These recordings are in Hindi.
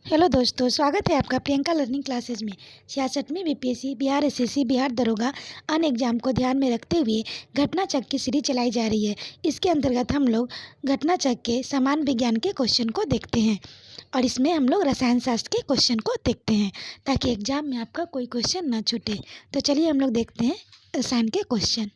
हेलो दोस्तों, स्वागत है आपका प्रियंका लर्निंग क्लासेज में। 66वीं बीपीएससी, बिहार एसएससी, बिहार दरोगा अन्य एग्जाम को ध्यान में रखते हुए घटना चक्र की सीरीज चलाई जा रही है। इसके अंतर्गत हम लोग घटना चक्र के समान विज्ञान के क्वेश्चन को देखते हैं और इसमें हम लोग रसायन शास्त्र के क्वेश्चन को देखते हैं ताकि एग्जाम में आपका कोई क्वेश्चन ना छूटे। तो चलिए हम लोग देखते हैं रसायन के क्वेश्चन।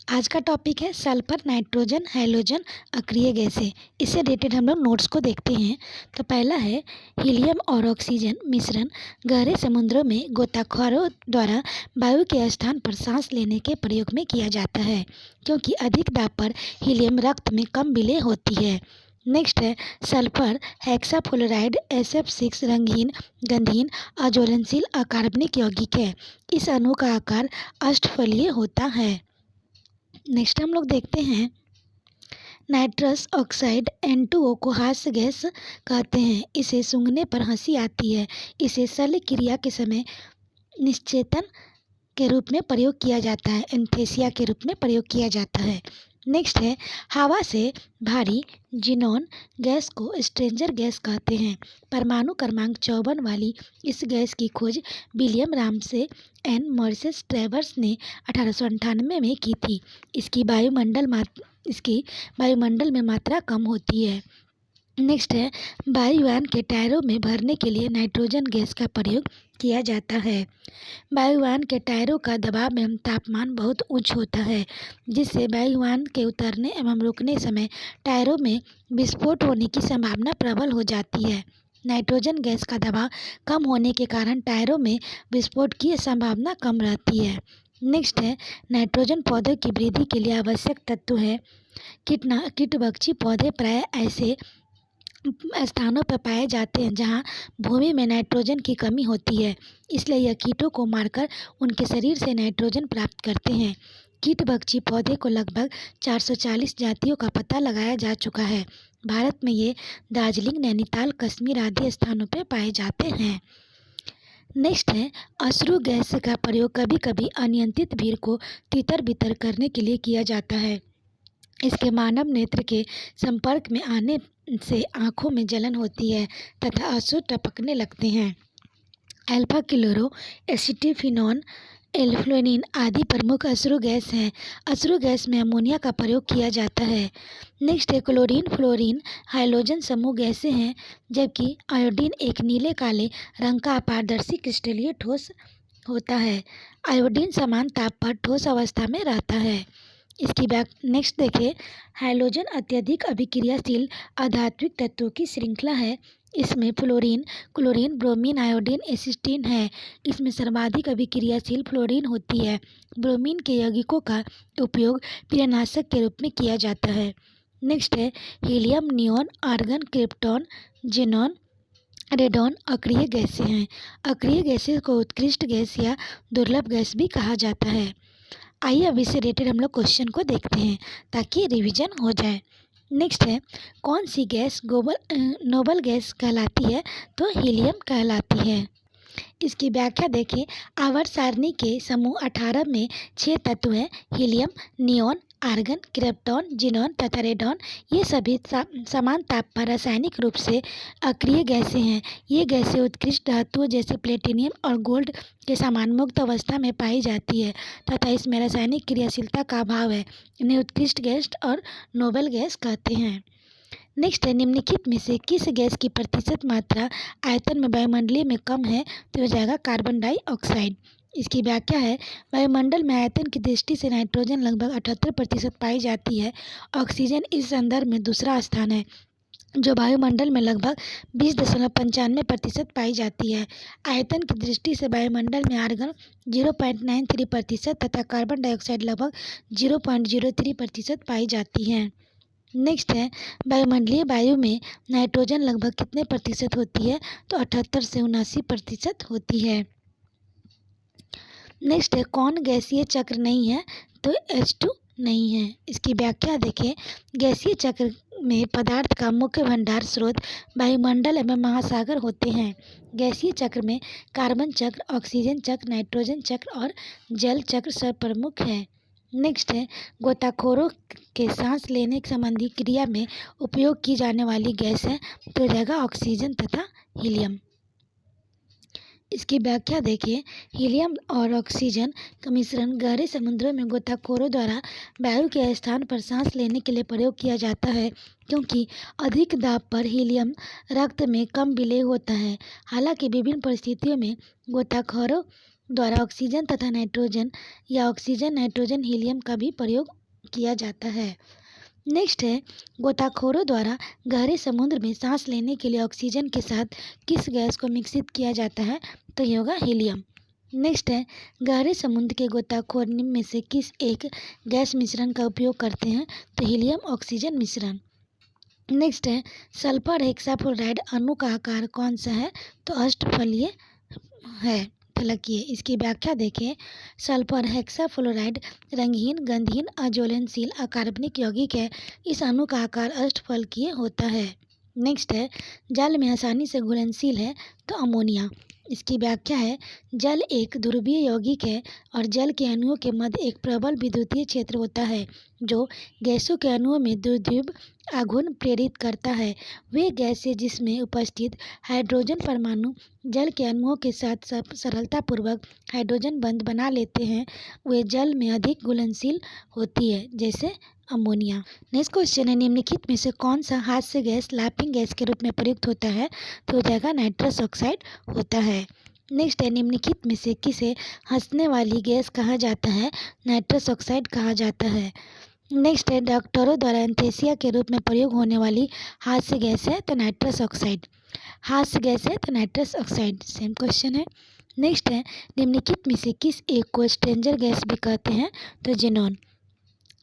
आज का टॉपिक है सल्फर, नाइट्रोजन, हैलोजन, अक्रिय गैसें। इससे रिलेटेड हम लोग नोट्स को देखते हैं। तो पहला है हीलियम और ऑक्सीजन मिश्रण गहरे समुद्रों में गोताखोरों द्वारा वायु के स्थान पर सांस लेने के प्रयोग में किया जाता है, क्योंकि अधिक दाब पर हीलियम रक्त में कम विलय होती है। नेक्स्ट है सल्फर हेक्साफ्लोराइड SF6 रंगहीन, गंधहीन, अज्वलनशील, अकार्बनिक यौगिक है। इस अणु का आकार अष्टफलीय होता है। नेक्स्ट हम लोग देखते हैं नाइट्रस ऑक्साइड N2O को हास्य गैस कहते हैं। इसे सूंघने पर हंसी आती है। इसे शल्य क्रिया के समय निश्चेतन के रूप में प्रयोग किया जाता है, एंथेसिया के रूप में प्रयोग किया जाता है। नेक्स्ट है हवा से भारी जिनोन गैस को स्ट्रेंजर गैस कहते हैं। परमाणु क्रमांक 54 वाली इस गैस की खोज William Ramsay and Morris Travers ने 1898 में की थी। इसकी वायुमंडल में मात्रा कम होती है। नेक्स्ट है वायुयान के टायरों में भरने के लिए नाइट्रोजन गैस का प्रयोग किया जाता है। वायुयान के टायरों का दबाव एवं तापमान बहुत उच्च होता है, जिससे वायुयान के उतरने एवं रुकने समय टायरों में विस्फोट होने की संभावना प्रबल हो जाती है। नाइट्रोजन गैस का दबाव कम होने के कारण टायरों में विस्फोट की संभावना कम रहती है। नेक्स्ट है नाइट्रोजन पौधों की वृद्धि के लिए आवश्यक तत्व है। कीटभक्षी पौधे प्रायः ऐसे स्थानों पर पाए जाते हैं जहां भूमि में नाइट्रोजन की कमी होती है, इसलिए यह कीटों को मारकर उनके शरीर से नाइट्रोजन प्राप्त करते हैं। कीटभक्षी पौधे को लगभग 440 जातियों का पता लगाया जा चुका है। भारत में ये दार्जिलिंग, नैनीताल, कश्मीर आदि स्थानों पर पाए जाते हैं। नेक्स्ट है अश्रु गैस का प्रयोग कभी कभी अनियंत्रित भीड़ को तितर बितर करने के लिए किया जाता है। इसके मानव नेत्र के संपर्क में आने से आँखों में जलन होती है तथा आंसू टपकने लगते हैं। अल्फा क्लोरो एसिटिफिनॉन, एल्फ्लोनिन आदि प्रमुख अश्रु गैस हैं। अश्रु गैस में अमोनिया का प्रयोग किया जाता है। नेक्स्ट है क्लोरीन, फ्लोरीन, हाइड्रोजन समूह गैसें हैं, जबकि आयोडीन एक नीले काले रंग का अपारदर्शी क्रिस्टलीय ठोस होता है। आयोडीन समान ताप पर ठोस अवस्था में रहता है। इसकी नेक्स्ट देखिए हैलोजन अत्यधिक अभिक्रियाशील अधात्विक तत्वों की श्रृंखला है। इसमें फ्लोरीन, क्लोरीन, ब्रोमीन, आयोडीन, एसिस्टीन है। इसमें सर्वाधिक अभिक्रियाशील फ्लोरीन होती है। ब्रोमीन के यौगिकों का उपयोग कीटनाशक के रूप में किया जाता है। नेक्स्ट है helium, neon, argon, krypton, xenon, radon अक्रिय गैसें हैं। अक्रिय गैसें को उत्कृष्ट गैस या दुर्लभ गैस भी कहा जाता है। आइए अब इससे रिलेटेड हम लोग क्वेश्चन को देखते हैं ताकि रिवीजन हो जाए। नेक्स्ट है कौन सी गैस नोबल गैस कहलाती है? तो हीलियम कहलाती है। इसकी व्याख्या देखें। आवर्त सारणी के समूह 18 में 6 तत्व हैं। Helium, neon, argon, krypton, xenon तथा रेडॉन। ये सभी समान ताप पर रासायनिक रूप से अक्रिय गैसें हैं। ये गैसें उत्कृष्ट धातुओं जैसे प्लेटिनियम और गोल्ड के समान मुक्त अवस्था में पाई जाती है तथा इसमें रासायनिक क्रियाशीलता का अभाव है। इन्हें उत्कृष्ट गैस और नोबेल गैस कहते हैं। नेक्स्ट है निम्नलिखित में से किस गैस की प्रतिशत मात्रा आयतन में वायुमंडलीय में कम है? तो हो जाएगा कार्बन डाइऑक्साइड। इसकी व्याख्या है वायुमंडल में आयतन की दृष्टि से नाइट्रोजन लगभग 78% पाई जाती है। ऑक्सीजन इस संदर्भ में दूसरा स्थान है, जो वायुमंडल में लगभग 20.95% पाई जाती है। आयतन की दृष्टि से वायुमंडल में आर्गन 0.93% तथा कार्बन डाइऑक्साइड लगभग 0.03% पाई जाती है। नेक्स्ट है वायुमंडलीय वायु में नाइट्रोजन लगभग कितने प्रतिशत होती है? तो 78 से 79% होती है। नेक्स्ट है कौन गैसीय चक्र नहीं है? तो H2 नहीं है। इसकी व्याख्या देखें। गैसीय चक्र में पदार्थ का मुख्य भंडार स्रोत वायुमंडल एवं महासागर होते हैं। गैसीय चक्र में कार्बन चक्र, ऑक्सीजन चक्र, नाइट्रोजन चक्र और जल चक्र सब प्रमुख है। नेक्स्ट है गोताखोरों के सांस लेने संबंधी क्रिया में उपयोग की जाने वाली गैस है तो हो जाएगा ऑक्सीजन तथा हीलियम। इसकी व्याख्या देखिए, हीलियम और ऑक्सीजन का मिश्रण गहरे समुद्रों में गोताखोरों द्वारा वायु के स्थान पर सांस लेने के लिए प्रयोग किया जाता है क्योंकि अधिक दाब पर हीलियम रक्त में कम विलेय होता है। हालांकि विभिन्न परिस्थितियों में गोताखोरों द्वारा ऑक्सीजन तथा नाइट्रोजन या ऑक्सीजन नाइट्रोजन हीलियम का भी प्रयोग किया जाता है। नेक्स्ट है गोताखोरों द्वारा गहरे समुद्र में सांस लेने के लिए ऑक्सीजन के साथ किस गैस को मिश्रित किया जाता है तो ये होगा हीलियम। नेक्स्ट है गहरे समुद्र के गोताखोर निम्न में से किस एक गैस मिश्रण का उपयोग करते हैं तो हीलियम ऑक्सीजन मिश्रण। नेक्स्ट है सल्फर हेक्साफ्लोराइड अणु का आकार कौन सा है तो अष्टफलीय है। फलकीय। इसकी व्याख्या देखें, सल्फर हेक्साफ्लोराइड रंगहीन, गंधहीन, अज्वलनशील अकार्बनिक यौगिक है। इस अणु का आकार अष्टफलकीय होता है। नेक्स्ट है जल में आसानी से घुलनशील है तो अमोनिया। इसकी व्याख्या है, जल एक ध्रुवीय यौगिक है और जल के अणुओं के मध्य एक प्रबल विद्युतीय क्षेत्र होता है जो गैसों के अणुओं में द्विध्रुव आघूर्ण प्रेरित करता है। वे गैसें जिसमें उपस्थित हाइड्रोजन परमाणु जल के अणुओं के साथ सरलतापूर्वक हाइड्रोजन बंध बना लेते हैं, वे जल में अधिक घुलनशील होती है, जैसे अमोनिया। नेक्स्ट क्वेश्चन है, निम्नलिखित में से कौन सा हास्य गैस लाफिंग गैस के रूप में प्रयुक्त होता है तो हो जाएगा नाइट्रस ऑक्साइड होता है। नेक्स्ट है निम्नलिखित में से किसे हंसने वाली गैस कहा जाता है नाइट्रस ऑक्साइड कहा जाता है। नेक्स्ट है डॉक्टरों द्वारा एनेस्थीसिया के रूप में प्रयोग होने वाली हास्य गैस है तो नाइट्रस ऑक्साइड। हास्य गैस है तो नाइट्रस ऑक्साइड। सेम क्वेश्चन है। नेक्स्ट है निम्नलिखित में से किस एक को स्ट्रेंजर गैस भी कहते हैं तो जेनॉन।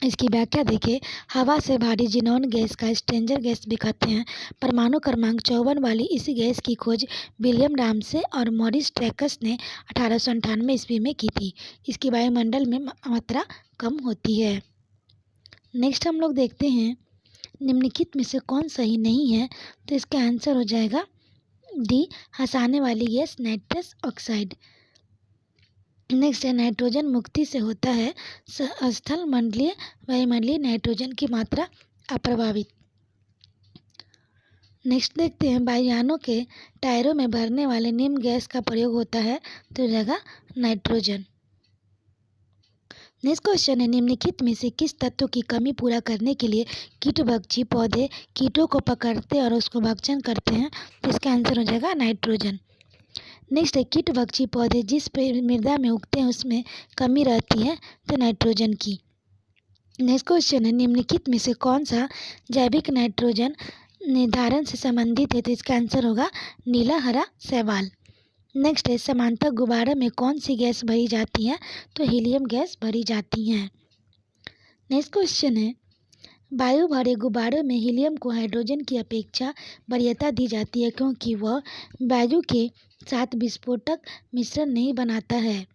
इसकी व्याख्या देखिए, हवा से भारी जिनॉन गैस का स्ट्रेंजर गैस भी कहते हैं। परमाणु क्रमांक 54 वाली इस गैस की खोज विलियम रामसे और मॉरिस ट्रैकस ने 1898 ईस्वी में की थी। इसकी वायुमंडल में मात्रा कम होती है। नेक्स्ट हम लोग देखते हैं निम्नलिखित में से कौन सही नहीं है तो इसका आंसर हो जाएगा डी, हंसाने वाली गैस नाइट्रस ऑक्साइड। नेक्स्ट है नाइट्रोजन मुक्ति से होता है स्थल मंडलीय वायुमंडलीय नाइट्रोजन की मात्रा अप्रभावित। नेक्स्ट देखते हैं वायुयानों के टायरों में भरने वाले निम्न गैस का प्रयोग होता है तो हो जाएगा नाइट्रोजन। नेक्स्ट क्वेश्चन है निम्नलिखित में से किस तत्व की कमी पूरा करने के लिए कीटभक्षी पौधे कीटों को पकड़ते और उसको भक्षण करते हैं तो इसका आंसर हो जाएगा नाइट्रोजन। नेक्स्ट है कीटभक्षी पौधे जिस मृदा में उगते हैं उसमें कमी रहती है तो नाइट्रोजन की। नेक्स्ट क्वेश्चन है निम्नलिखित में से कौन सा जैविक नाइट्रोजन निर्धारण से संबंधित है तो इसका आंसर होगा नीला हरा शैवाल। नेक्स्ट है समांतर गुब्बारों में कौन सी गैस भरी जाती है तो हीलियम गैस भरी जाती है। नेक्स्ट क्वेश्चन है वायु भरे गुब्बारों में हीलियम को हाइड्रोजन की अपेक्षा वरीयता दी जाती है क्योंकि वह वायु के साथ विस्फोटक मिश्रण नहीं बनाता है।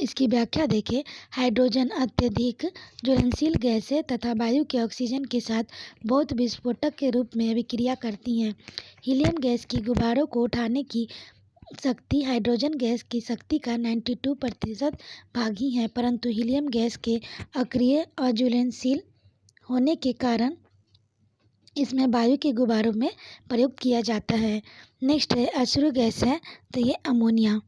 इसकी व्याख्या देखें, हाइड्रोजन अत्यधिक ज्वलनशील गैस है तथा वायु के ऑक्सीजन के साथ बहुत विस्फोटक के रूप में अभिक्रिया करती हैं। हीलियम गैस की गुब्बारों को उठाने की शक्ति हाइड्रोजन गैस की शक्ति का 92% भाग ही है, परंतु हीलियम गैस के अक्रिय अज्वलनशील होने के कारण इसमें वायु के गुब्बारों में प्रयोग किया जाता है। नेक्स्ट है अश्रु गैस है तो ये अमोनिया।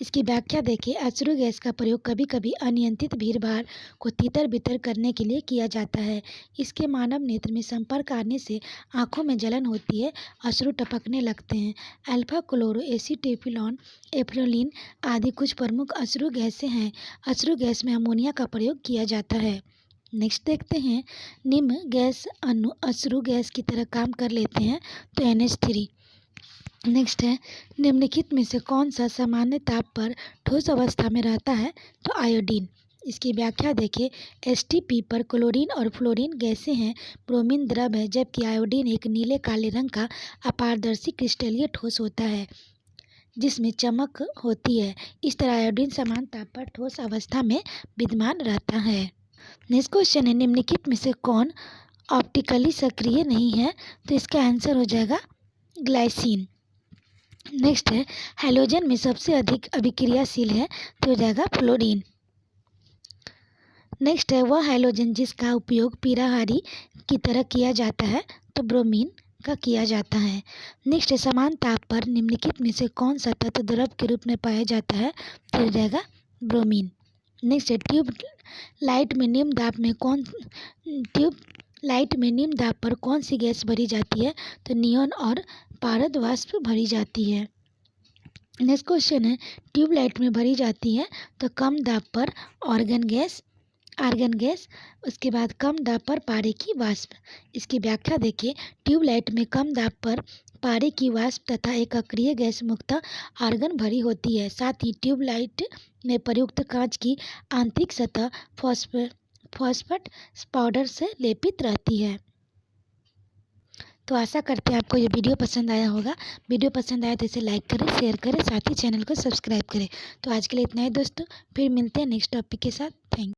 इसकी व्याख्या देखिए, अश्रु गैस का प्रयोग कभी कभी अनियंत्रित भीड़ भाड़ को तितर बितर करने के लिए किया जाता है। इसके मानव नेत्र में संपर्क आने से आंखों में जलन होती है, अश्रु टपकने लगते हैं। अल्फा क्लोरो एसीटेफिलॉन एफ्रोलिन आदि कुछ प्रमुख अश्रु गैसें हैं। अश्रु गैस में अमोनिया का प्रयोग किया जाता है। नेक्स्ट देखते हैं निम्न गैस अणु अश्रु गैस की तरह काम कर लेते हैं तो NH3। नेक्स्ट है निम्नलिखित में से कौन सा सामान्य ताप पर ठोस अवस्था में रहता है तो आयोडीन। इसकी व्याख्या देखिए, STP पर क्लोरीन और फ्लोरीन गैसें हैं, ब्रोमीन द्रव है जबकि आयोडीन एक नीले काले रंग का अपारदर्शी क्रिस्टलीय ठोस होता है जिसमें चमक होती है। इस तरह आयोडीन समान ताप पर ठोस अवस्था में विद्यमान रहता है। नेक्स्ट क्वेश्चन है निम्नलिखित में से कौन ऑप्टिकली सक्रिय नहीं है तो इसका आंसर हो जाएगा ग्लाइसिन। नेक्स्ट है हैलोजन में सबसे अधिक अभिक्रियाशील है तो हो जाएगा फ्लोरीन। नेक्स्ट है वह हैलोजन जिसका उपयोग पीराहारी की तरह किया जाता है, तो ब्रोमीन का किया जाता है। नेक्स्ट है समान ताप पर निम्नलिखित में से कौन सा तत्व द्रव के रूप में पाया जाता है, तो ये रहेगा ब्रोमीन। नेक्स्ट है ट्यूब लाइट में निम्न दाब पर कौन सी गैस भरी जाती है, तो नियॉन और पारद वाष्प भरी जाती है। नेक्स्ट क्वेश्चन है ट्यूबलाइट में भरी जाती है तो कम दाब पर आर्गन गैस, उसके बाद कम दाब पर पारे की वाष्प। इसकी व्याख्या देखिए, ट्यूबलाइट में कम दाब पर पारे की वाष्प तथा एक अक्रिय गैस मुक्त आर्गन भरी होती है। साथ ही ट्यूबलाइट में प्रयुक्त कांच की आंतरिक सतह फॉस्फेट पाउडर से लेपित रहती है। तो आशा करते हैं आपको ये वीडियो पसंद आया होगा। वीडियो पसंद आया तो इसे लाइक करें, शेयर करें, साथ ही चैनल को सब्सक्राइब करें। तो आज के लिए इतना ही दोस्तों, फिर मिलते हैं नेक्स्ट टॉपिक के साथ। Thank you.